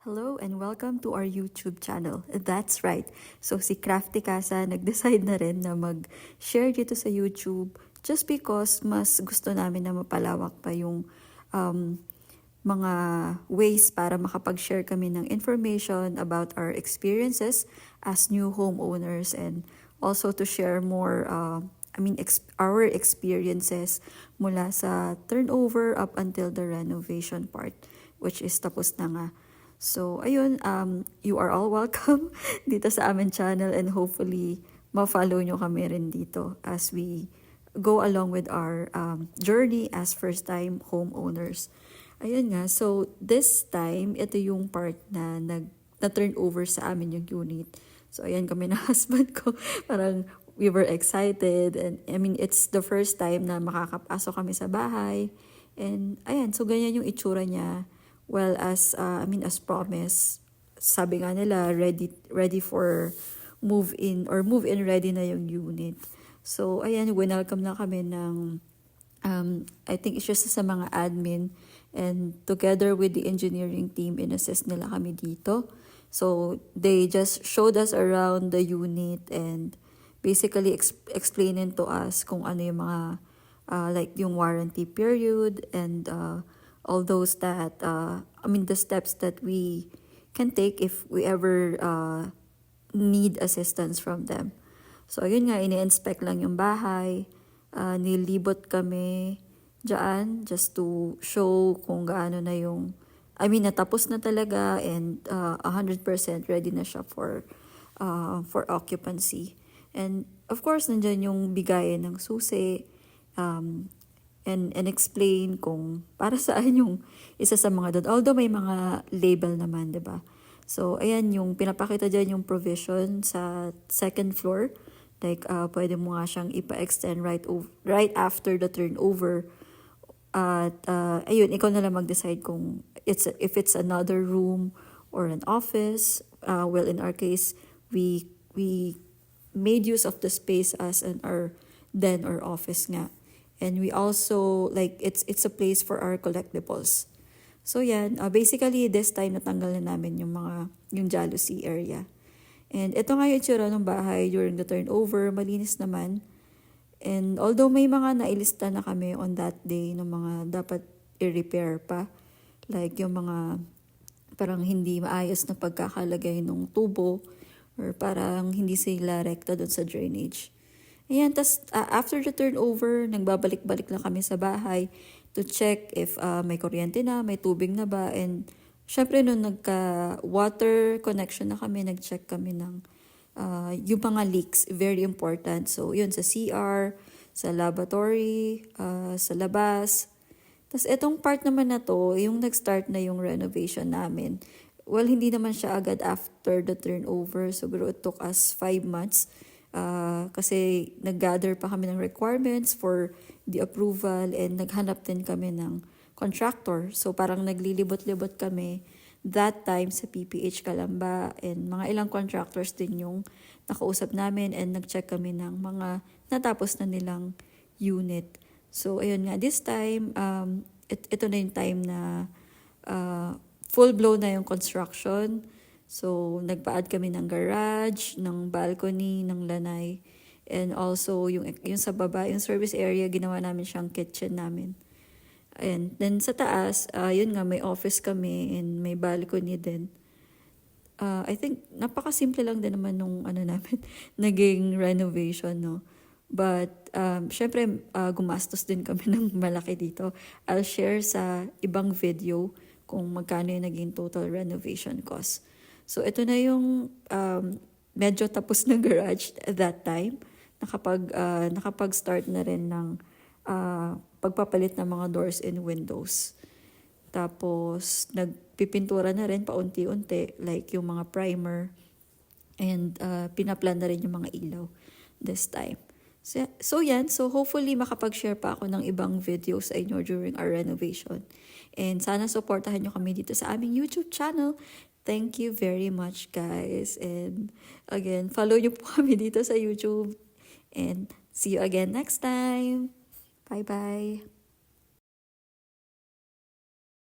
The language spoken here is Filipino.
Hello and welcome to our YouTube channel. That's right. So si Crafty Casa nag-decide na rin na mag-share dito sa YouTube just because mas gusto namin na mapalawak pa yung um, mga ways para makapag-share kami ng information about our experiences as new homeowners and also to share more our experiences mula sa turnover up until the renovation part, which is tapos na nga. So, ayun, you are all welcome dito sa amin channel and hopefully ma-follow nyo kami rin dito as we go along with our journey as first-time homeowners. Ayun nga, so this time, ito yung part na na-turn over sa amin yung unit. So, ayan kami na husband ko, parang we were excited and I mean, it's the first time na makakapasok kami sa bahay. And ayan, so ganyan yung itsura niya. Well, as promised, sabi nga nila ready for move in or move in ready na yung unit. So ayan, welcome na kami ng I think it's just sa mga admin and together with the engineering team in-assist nila kami dito. So they just showed us around the unit and basically explaining to us kung ano yung mga like yung warranty period and all those that, the steps that we can take if we ever need assistance from them. So, ayun nga, ini-inspect lang yung bahay. Nilibot kami dyan just to show kung gaano na yung, natapos na talaga and 100% ready na siya for occupancy. And, of course, nandyan yung bigayan ng susi, and explain kung para saan yung isa sa mga doon. Although may mga label naman, 'di ba? So, ayan yung pinapakita diyan yung provision sa second floor. Like, pwede mo nga siyang ipa-extend right after the turnover. At, ayun, ikaw na lang mag-decide kung if it's another room or an office. Well, in our case, we made use of the space as our den or office nga. And we also, like, it's a place for our collectibles. So yan, basically this time natanggal na namin yung jalousie area. And ito nga yung itsura ng bahay during the turnover, malinis naman. And although may mga nailista na kami on that day ng mga dapat i-repair pa, like yung mga parang hindi maayos na pagkakalagay ng tubo or parang hindi sila rekta doon sa drainage. Ayan, tas after the turnover, nagbabalik-balik lang kami sa bahay to check if may kuryente na, may tubig na ba. And syempre nung nagka-water connection na kami, nag-check kami ng yung mga leaks, very important. So yun, sa CR, sa laboratory, sa labas. Tas etong part naman na to, yung nag-start na yung renovation namin. Well, hindi naman siya agad after the turnover. So it took us 5 months. Kasi nag-gather pa kami ng requirements for the approval and naghanap din kami ng contractor. So parang naglilibot-libot kami that time sa PPH Calamba and mga ilang contractors din yung nakausap namin and nag-check kami ng mga natapos na nilang unit. So ayun nga, this time, ito na yung time na full-blown na yung construction. So, nagpa-add kami ng garage, ng balcony, ng lanay. And also, yung sa baba, yung service area, ginawa namin siyang kitchen namin. And then sa taas, yun nga, may office kami and may balcony din. I think, napaka-simple lang din naman nung namin, naging renovation, no? But, syempre, gumastos din kami ng malaki dito. I'll share sa ibang video kung magkano yung naging total renovation cost. So, ito na yung medyo tapos na garage at that time. Nakapag-start na rin ng pagpapalit ng mga doors and windows. Tapos, nagpipintura na rin paunti-unti, like yung mga primer. And pinaplan na rin yung mga ilaw this time. So yan, so hopefully makapag-share pa ako ng ibang videos sa inyo during our renovation. And sana supportahan nyo kami dito sa aming YouTube channel. Thank you very much, guys. And again, follow nyo po kami dito sa YouTube. And see you again next time. Bye-bye.